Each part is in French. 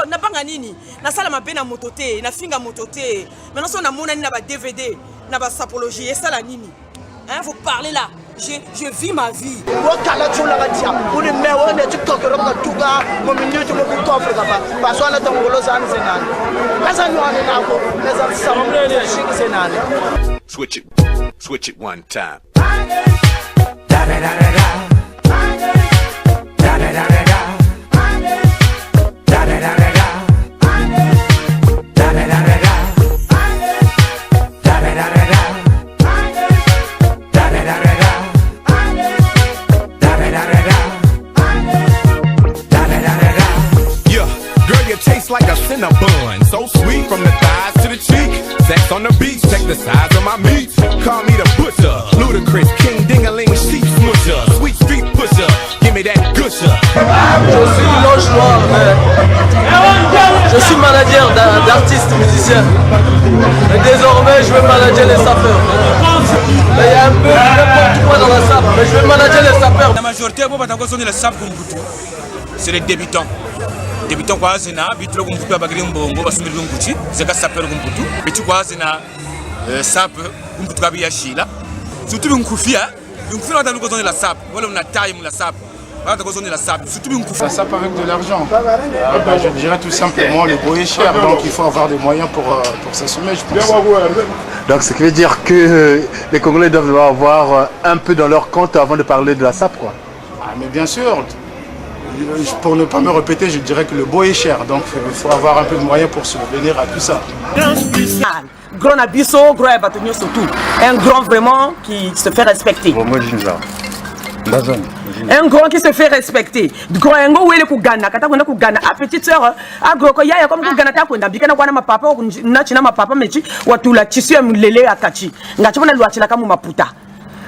na banga nini na sala mabe na mototé na finga mototé maintenant on a monani na ba DVD na ba sapologie et ça la nini hein vous parlez là je vis ma vie wakala tula gatia uni mewo ne tiktok roka tuga mo minute mo ku coffre ka ba so na tongolo san senani kasa nyone nako leza samble ne shiki senani switch it one time. Da da da da da. Da da da da da. Da da da da da. Da da da da da. Da da da da da. Da da da da da. Da da da da da. Da da da da da. Yeah, girl, you taste like a Cinnabon, so sweet from the thighs to the cheek. Sex on the beach, check the size of my meat. Call me the butcher, Ludacris, King Ding-a-ling, sheep smusher, sweet street pusher. Give me that gusher. Je suis Loge-Noir, je suis manager d'artistes musiciens. Et désormais, je vais manager les sapeurs. Mais il y a un peu n'importe quoi dans la sape, mais je vais manager les sapeurs. La majorité, les sapes, c'est les débutants. Débutants quoi c'est na bitro kumputu abagiri mbongo basumiri kumputu zeka sapero kumputu bitu kwa zina sap kumputu kabi yashila surtout binkufia on a donné la sap voilà on a taille la sap on a donné la sap surtout binkufia la sap avec de l'argent je dirais tout simplement le bois est cher donc il faut avoir des moyens pour s'assumer je pense. Donc ce qui veut dire que les Congolais doivent avoir un peu dans leur compte avant de parler de la sap quoi. Ah mais bien sûr. Pour ne pas me répéter, je dirais que le beau est cher, donc il faut avoir un peu de moyens pour subvenir à tout ça. Grand abisso, grand bâtonnier surtout. Un grand vraiment qui se fait respecter. Un grand qui se fait respecter. Grand un grand où il est Ghana, kata kwenda ku Ghana. A petite sœur, a gros ko yaya comme ku Ghana ta kwenda bikana kwa na mapapa na china mapapa mechi watula chisu ya mlele akachi. Ngachi bona lwachila kama maputa.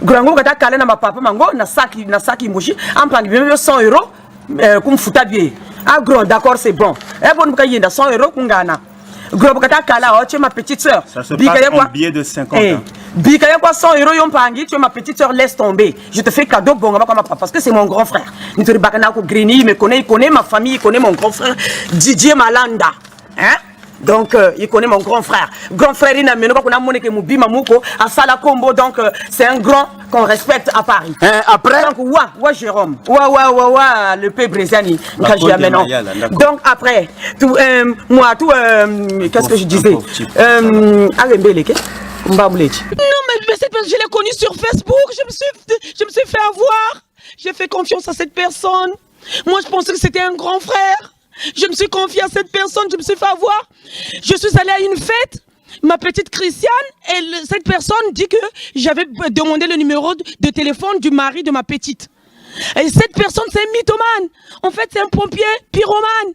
Grand ngo kata kale na mapapa mango na saki moshi ampangi bien 100 euros. Comme fouta bien. Ah gros, d'accord, c'est bon. Eh bon, nous avons 100 euros pour Ghana. Gros, tu es ma petite soeur. Ça se passe en billet de 50 ans. Bikaya quoi 100 euros, tu es ma petite soeur, laisse tomber. Je te fais cadeau, bon, parce que c'est mon grand frère. Nous te Greni, il me connaît, il connaît ma famille, il connaît mon grand frère, Didier Malanda. Hein? Donc, il connaît mon grand frère. Grand frère, il n'a pas monnaie Moubi Mamouko, à Salakombo, donc c'est un grand qu'on respecte à Paris. Après donc, ouais, Jérôme. Ouais, le peu brésilien, quand je l'amène. Donc, après, tout, moi, tout, qu'est-ce que je disais Non, mais cette personne, je l'ai connue sur Facebook, je me suis fait avoir. J'ai fait confiance à cette personne. Moi, je pensais que c'était un grand frère. Je me suis confiée à cette personne, je me suis fait avoir. Je suis allée à une fête, ma petite Christiane, et cette personne dit que j'avais demandé le numéro de téléphone du mari de ma petite. Et cette personne, c'est un mythomane. En fait, c'est un pompier pyromane.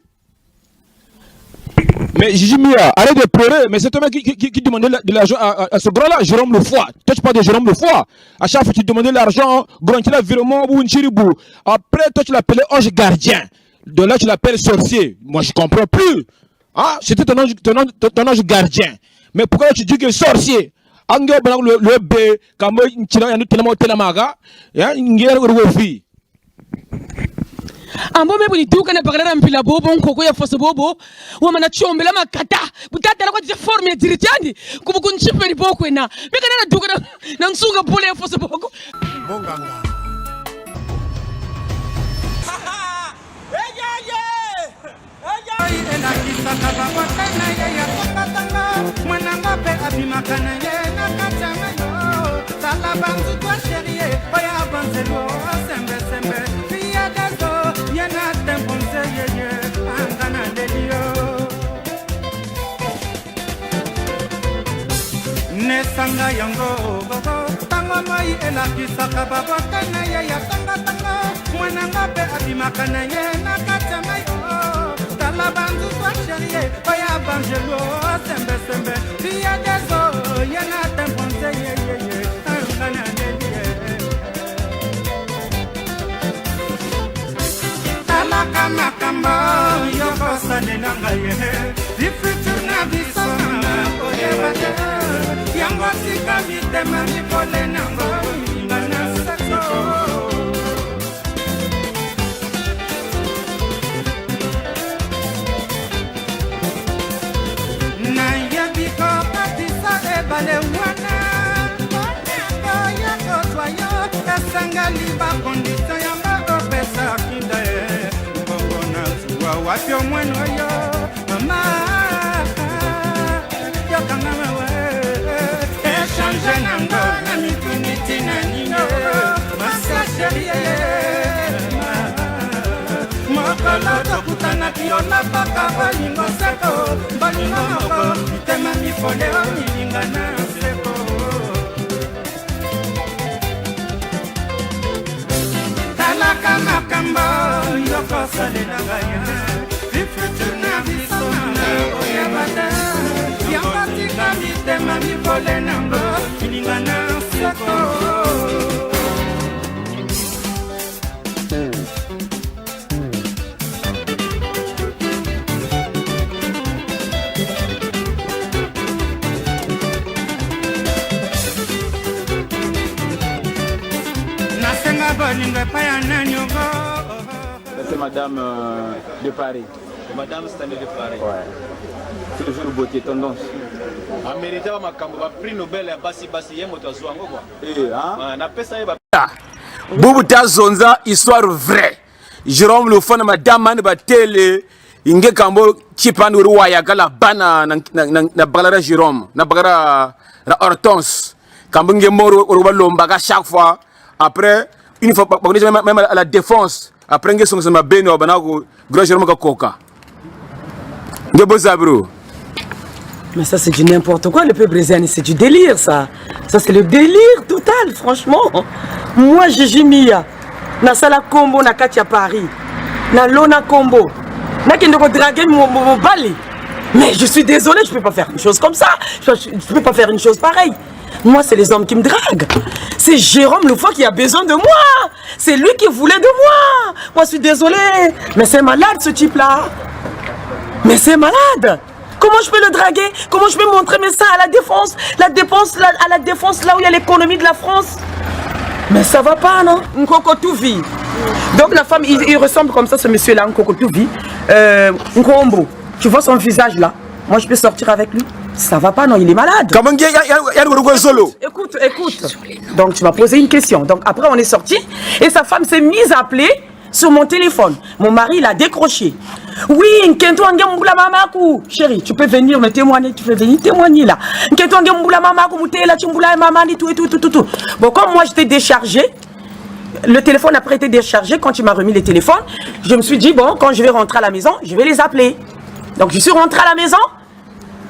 Mais Gigi Mia, arrête de pleurer, mais c'est toi qui demandait de l'argent à ce grand-là, Jérôme Lefoy. Toi, tu parles de Jérôme Lefoy. À chaque fois, tu demandais l'argent, grand, tu l'as virement ou une chiribou. Après, toi, tu l'appelais ange gardien. De là, tu l'appelles sorcier. Moi, je ne comprends plus. Ah, c'était ton ange gardien. Mais pourquoi tu dis que sorcier? Le B, comme tu l'as dit, ambo me boni duka na bagala mpila bobo nkoko ya fosse bobo wa mana chombela makata butata la kwa forme diritiandi kubuku nchipe ni boko na meka na duka na nsuga pole ya fosse bobo bonganga ena kisaka babota na ya tanga mwananga pe abimakana ye na katama yo sala bantu kwa sherie oya banzelo sembe sembe fiya gazo yana temponse ye angana delio ne sanga yango gogo tango mai ena kisaka babota na ya tanga mwananga pe abimakana ye na katama yo la bandu kwa sherie oya banjelo sembe sembe fiya gazo yana temponse ye angana delie alaka makamba yoko sanenanga ye difutur na bisona oye bate yango sika mitema mikole nango ngana sato mobale mwana ya kozwa yo esengali bakondisio yango opesa kinda ye mbongo na zuwa wapi omwene oyo mama yokanga mewe echange nango na mituniti na nino masa sherie mokolo tokutanaki yo na paka bolingo seko bolingo moko mitema mifole o milinga na seko talaka makambo yokosalelanga yo bifutu na biso na oyebata yango tika mitema mifole nango milinga na seko. C'est Madame de Paris. Madame Stanley de Paris. Ouais. C'est le jour de beauté, tendance. En méritant ma prix Nobel à Bassi Yemoto Zouango quoi. Eh, hein? On appelle ça Boubouta Zonza, histoire vraie. Jérôme le fond de Madame Mane Batele, Inge Kambo, Chipan Uruaya, la bana na Bagara Jérôme, na Bagara Hortense. Kambunge Moro Urubalombaga chaque fois. Après, une fois, même à la défense, après, on a un béni, on a un grand Jérôme Coca. Mais ça, c'est du n'importe quoi, le peuple brésilien, c'est du délire, ça. Ça, c'est le délire total, franchement. Moi, Gigi Mia, na Sala Combo, na Katia Paris, na Lona Combo, na Kendoko draguer mon bali. Mais je suis désolé, je ne peux pas faire une chose comme ça. Je ne peux pas faire une chose pareille. Moi, c'est les hommes qui me draguent. C'est Jérôme Loufoy qui a besoin de moi. C'est lui qui voulait de moi. Moi, je suis désolé. Mais c'est malade, ce type-là. Mais c'est malade. Comment je peux le draguer? Comment je peux montrer mes seins à la défense? À la défense, là où il y a l'économie de la France. Mais ça va pas, non? Nkoko Touvi. Donc la femme, il ressemble comme ça, ce monsieur-là, Nkoko Touvi. Nkombo. Tu vois son visage là? Moi, je peux sortir avec lui? Ça va pas, non, il est malade. Écoute. Donc, tu m'as posé une question. Donc, après, on est sorti et sa femme s'est mise à appeler sur mon téléphone. Mon mari l'a décroché. Oui, Nkento Angemboula Mamakou. Chérie, tu peux venir me témoigner, tu peux venir témoigner là. Nkento Angemboula Mamakou, Moutela, Tchumboula Mamani, tout. Bon, comme moi, j'étais déchargé, le téléphone après été déchargé, quand tu m'as remis les téléphones, je me suis dit, bon, quand je vais rentrer à la maison, je vais les appeler. Donc, je suis rentré à la maison.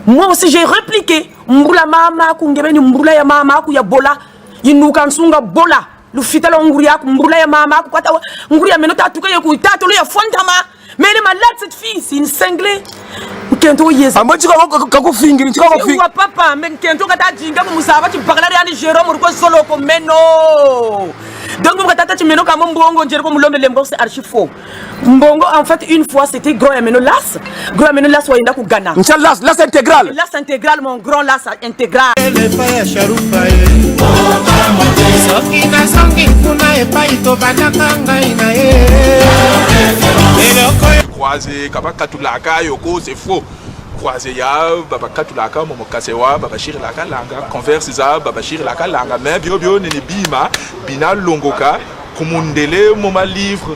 Moi aussi j'ai répliqué. Mbula mama kungebeni mbula ya mama ku ya bola. Yinukansunga bola. Lufitala nguria ku mbula ya mama ku kwata nguria menota atuka ya ku tatolo ya fontama. Mais elle est malade cette fille, c'est une cinglée. Kento yesa. Amba chika kako fingiri chika kako fingiri. Wa papa men kento kata jinga ku musaba ti bagala ya ni Jérôme ruko solo ko meno. Donc vous regardez meno ka mbongo njere ko mulombe lembo c'est archi faux. Mbongo en fait une fois c'était gros ya meno las. Gros ya meno las wa inda ku Ghana. Inchallah las intégral. Las intégral mon grand las intégral. Le paya sharupa soki na songi kuna epai to banakanga ina croisé kabakatulaka yoko c'est faux. Croisé ya babakatulaka momokasewa babashiri laka langa converse za babashiri laka langa mais bio nene bima bina longoka kumundele moma livre.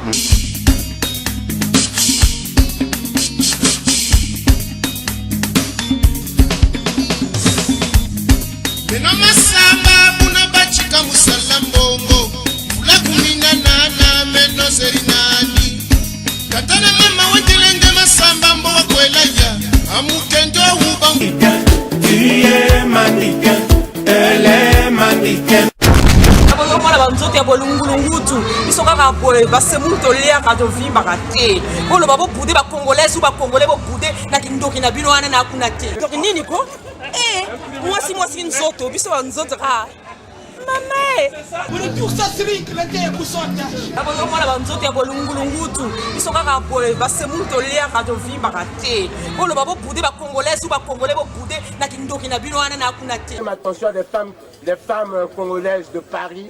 Attention des femmes congolaises de Paris,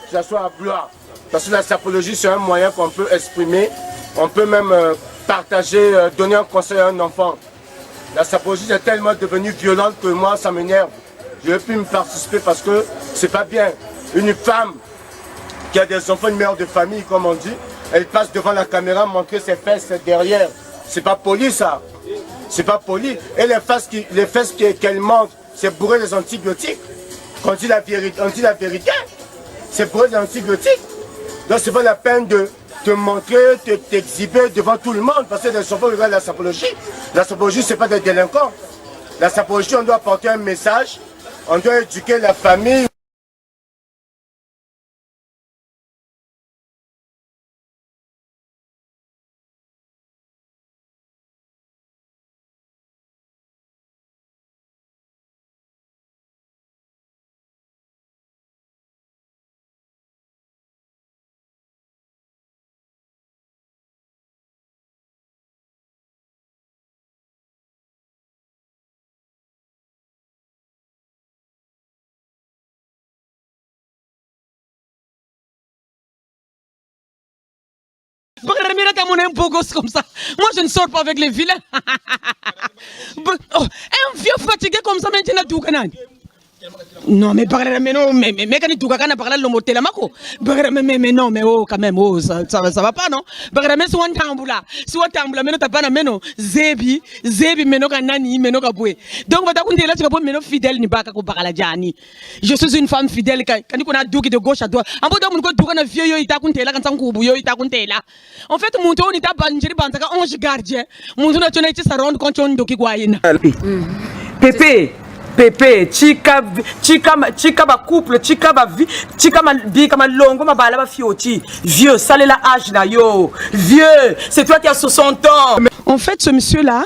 que ce soit à Blois. Parce que la sapologie, c'est un moyen qu'on peut exprimer. On peut même partager, donner un conseil à un enfant. La sapologie est tellement devenue violente que moi, ça m'énerve. je vais plus me participer parce que c'est pas bien. Une femme qui a des enfants, une mère de famille, comme on dit, elle passe devant la caméra montrer ses fesses derrière. C'est pas poli ça. C'est pas poli. Et les fesses qu'elle montre, c'est bourré les antibiotiques. Quand on dit la vérité, c'est bourré les antibiotiques. Donc c'est pas la peine de te montrer, de t'exhiber devant tout le monde. Parce que les enfants regardent la sapologie. La sapologie, c'est pas des délinquants. La sapologie, on doit apporter un message. On doit éduquer la famille. Un beau gosse comme ça. Moi, je ne sors pas avec les vilains. Un vieux fatigué comme ça, maintenant, tout canal. Non, mais parler mais non, mais quand tu as parlé de l'homoté la mako. Mais non, mais oh, quand même, oh, ça va pas, non? Mais soit un tamboula, mais non, t'as pas la meno. Zebi, meno kanani, meno kaboué. Donc, va t'aconter là, tu vas meno fidèle, ni pas kako parla jani. Je suis une femme fidèle, quand on a douki de gauche à droite. En bout d'un moment, tu as un vieux, il t'a compté là, quand t'as un coup, il t'a compté là. En fait, mon tour, il t'a banjiri, bantaka, onge gardien. Mon tour, tu as été sa ronde quand tu as un doki guayena. Pépé, chika ba couple, chika ba vie, chika ma vie comme longo ma bala ba fioti. Vieux, ça là âge na yo. Vieux, c'est toi qui as 60 ans. En fait, ce monsieur-là,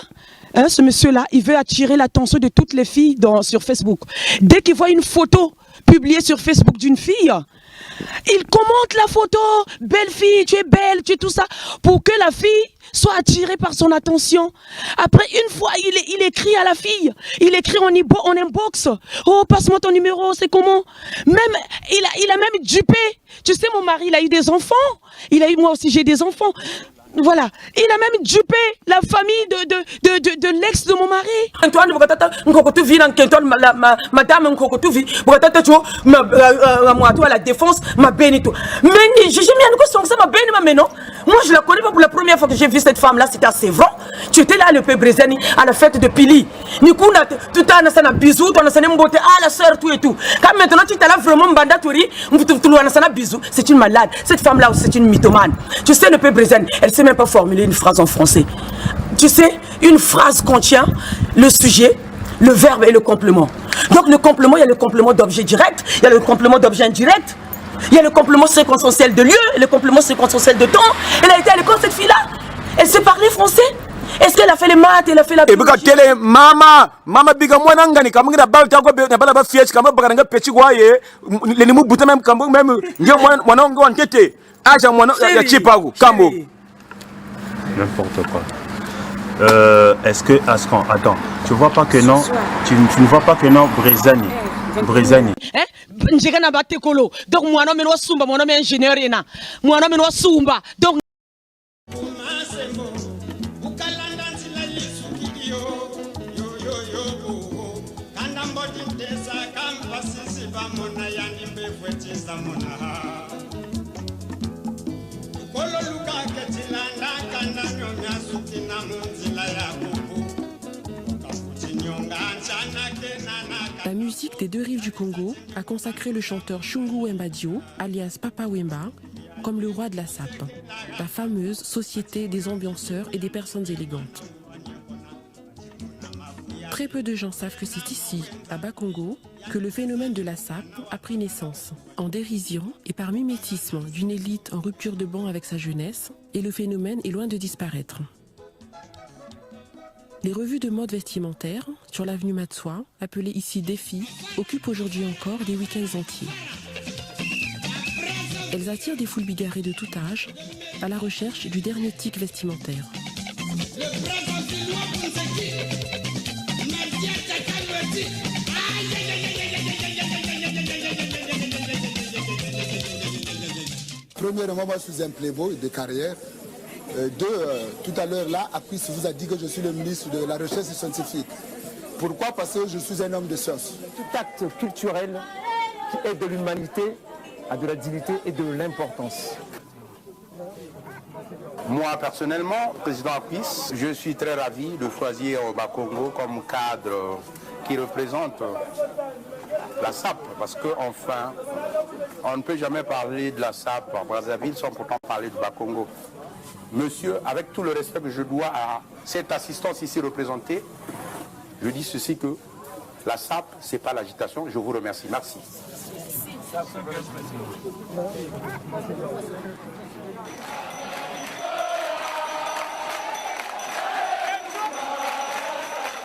il veut attirer l'attention de toutes les filles sur Facebook. Dès qu'il voit une photo publiée sur Facebook d'une fille, il commente la photo, belle fille, tu es belle, tu es tout ça, pour que la fille soit attirée par son attention. Après, une fois, il écrit à la fille, il écrit en inbox, oh, passe-moi ton numéro, c'est comment? Même, il a même dupé. Tu sais, mon mari, il a eu des enfants, moi aussi, j'ai des enfants. Voilà, il a même dupé la famille de l'ex de mon mari. Antoine, tu vis dans madame, tu vis, moi, la défense, ma bénito. Mais j'ai jamais eu ça, ma bénito, mais non. Moi, je la connais pas pour la première fois que j'ai vu cette femme-là, c'était à Sévran. Tu étais là, le peu Brésani, à la fête de Pili. Nikou, tout un bisou, tu as un beauté, ah, la soeur, tout et tout. Quand maintenant, tu es là vraiment, Mbandatouri, tu as un bisou. C'est une malade. Cette femme-là, c'est une mythomane. Tu sais, le peu Brésani, elle sait même pas formuler une phrase en français. Tu sais, une phrase contient le sujet, le verbe et le complément. Donc, le complément, il y a le complément d'objet direct, il y a le complément d'objet indirect. Il y a le complément circonstanciel de lieu, le complément circonstanciel de temps. Elle a été à l'école, cette fille-là. Elle sait parler français. Est-ce qu'elle a fait les maths, elle a fait la biologie? Mama biga mwana ngani kamungira bal tako na bala ba fiech kama baganga peti kwaye le nimu buta même kambo même ndio mwana ngo antete aja mwana ya chipagu kambo n'importe quoi. Est-ce que Ascan, attends, tu vois pas que non, tu ne vois pas que non Brésani. Njega na batekolo. Donc moi non me no sumba, moi non me ingénieur ena. Moi non me no sumba. Donc La musique des deux rives du Congo a consacré le chanteur Shungu Wemba Dio, alias Papa Wemba, comme le roi de la SAP, la fameuse société des ambianceurs et des personnes élégantes. Très peu de gens savent que c'est ici, à Bas-Congo, que le phénomène de la SAP a pris naissance. En dérision et par mimétisme d'une élite en rupture de banc avec sa jeunesse, et le phénomène est loin de disparaître. Les revues de mode vestimentaire, sur l'avenue Matsoua, appelées ici Défi, occupent aujourd'hui encore des week-ends entiers. Elles attirent des foules bigarrées de tout âge, à la recherche du dernier tic vestimentaire. Premièrement, moi je suis un playboy de carrière. Tout à l'heure là, Apis vous a dit que je suis le ministre de la recherche scientifique. Pourquoi? Parce que je suis un homme de science. Tout acte culturel qui est de l'humanité a de la dignité et de l'importance. Moi, personnellement, président Apis, je suis très ravi de choisir Bakongo comme cadre qui représente la SAP, parce qu'enfin, on ne peut jamais parler de la SAP en Brazzaville sans pourtant parler de Bakongo. Monsieur, avec tout le respect que je dois à cette assistance ici représentée, je dis ceci que la SAP, ce n'est pas l'agitation. Je vous remercie. Merci.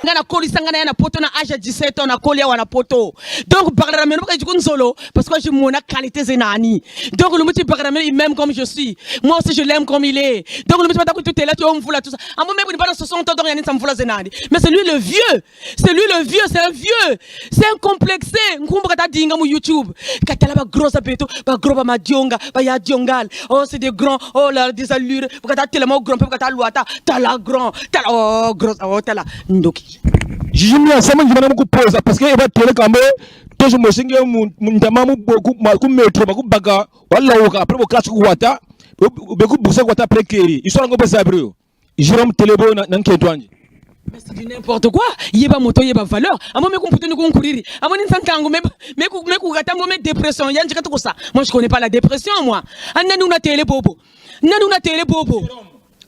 ngana koli sangana yana poto na âge 17 ans na koli wana poto donc bagara meno ka jikun solo parce que je mona qualité zenani donc le muti bagara meno il m'aime comme je suis moi aussi je l'aime comme il est donc le muti pata ko tout est là tu on voula tout ça à moi même il pas 60 ans donc yani ça me voula zenani mais c'est lui le vieux c'est un vieux c'est un complexé ngumba kata dinga mu YouTube katala ba gros abeto ba gros ba madionga ba ya diongal oh c'est des grands oh là des allures kata tellement grand kata luata tala grand tala oh gros oh tala ndoki Jimmy ensemble je vais me poser parce que il va télé quand même tout je me singe mundama mu beaucoup ku metro ba ku baga wala uka après classe ku wata be ku busa wata prekeri ils sont ngo bezabrio Jérôme Telebo na nketwanje. Mais c'est du n'importe quoi. Yeba moto yeba valeur. Amo me kumputo ni kunkuriri. Amo ni sankango me kugata mo me dépression. Yan jika to ça. Moi je connais pas la dépression moi. Anna na télé bobo. Nanu na télé bobo.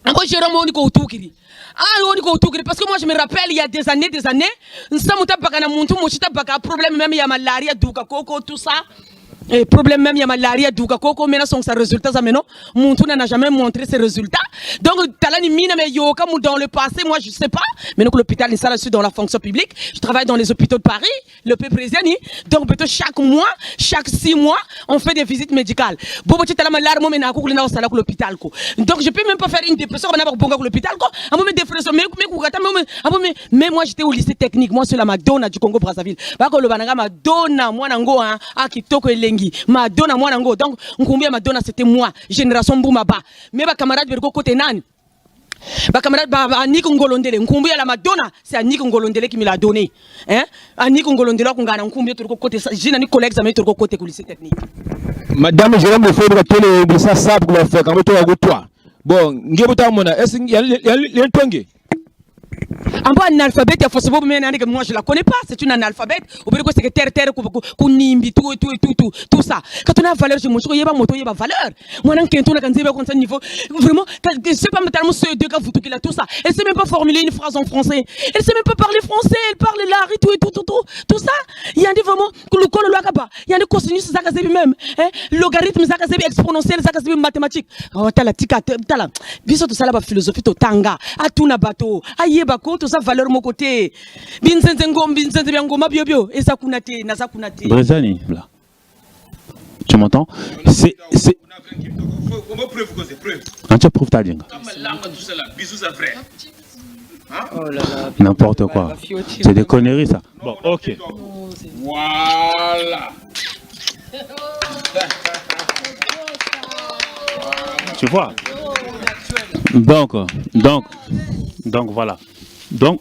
Amo Jérôme on ko utukiri. Ah, on go tukiri parce que moi je me rappelle il y a des années nsamuta baka na muntu mochita baka problème même il y a malaria duka koko tout ça. Et problème même il y a malaria duka koko mena son sa résultat ça maintenant muntu n'a jamais montré ses résultats donc talani mina me yoka mu dans le passé moi je sais pas mais donc l'hôpital ça là je suis dans la fonction publique je travaille dans les hôpitaux de Paris le président donc plutôt chaque mois chaque 6 mois on fait des visites médicales bobo ti talama larmo mena ko lina sala ko l'hôpital ko donc je peux même pas faire une dépression on a pas bonga ko l'hôpital ko amo me dépression mais ko gata mais moi j'étais au lycée technique moi c'est la Madonna du Congo Brazzaville ba ko lo bananga Madonna mwana ngo hein a kitoko Madonna moi nango donc nkumbia Madonna c'était moi génération Boumaba mais ba camarade berko côté nani ba camarade ba Anik Ngolondele nkumbia la Madonna c'est Anik Ngolondele qui me l'a donné hein Anik Ngolondele ko ngana nkumbia turko côté jina ni collègue ça met turko côté ko lycée technique madame Jérôme le fait de télé ça sable ko faire quand toi bon ngebuta mona est-ce y a tongue un peu analphabète, moi je la connais pas, c'est une analphabète. Au bout de quoi c'est terre, nimbi, tout ça. Quand on a valeur, je me dis, il y a moto, il y a valeur. Moi, quand on a un niveau, vraiment, c'est pas tellement ce deux gars, vous a tout ça. Elle sait même pas formuler une phrase en français. Elle sait même pas parler français, elle parle l'art et tout ça. Il y a des vraiment, le col, le akaba, il y a des cosinus, ça casse même, logarithme, ça casse exponentiel, ça casse mathématiques. Oh, t'as la tika, t'as la, biso tout ça la philosophie, to tanga, à tout na bateau, aïe, bako, tout ça valeur mon côté. Binsenze biangoma biobio, et ça kunate, na ça kunate. Brezani, là. Tu m'entends? C'est. Tu prouves ta dingue. N'importe quoi. C'est des conneries ça. Bon, ok. Voilà. Tu vois? Donc voilà. Donc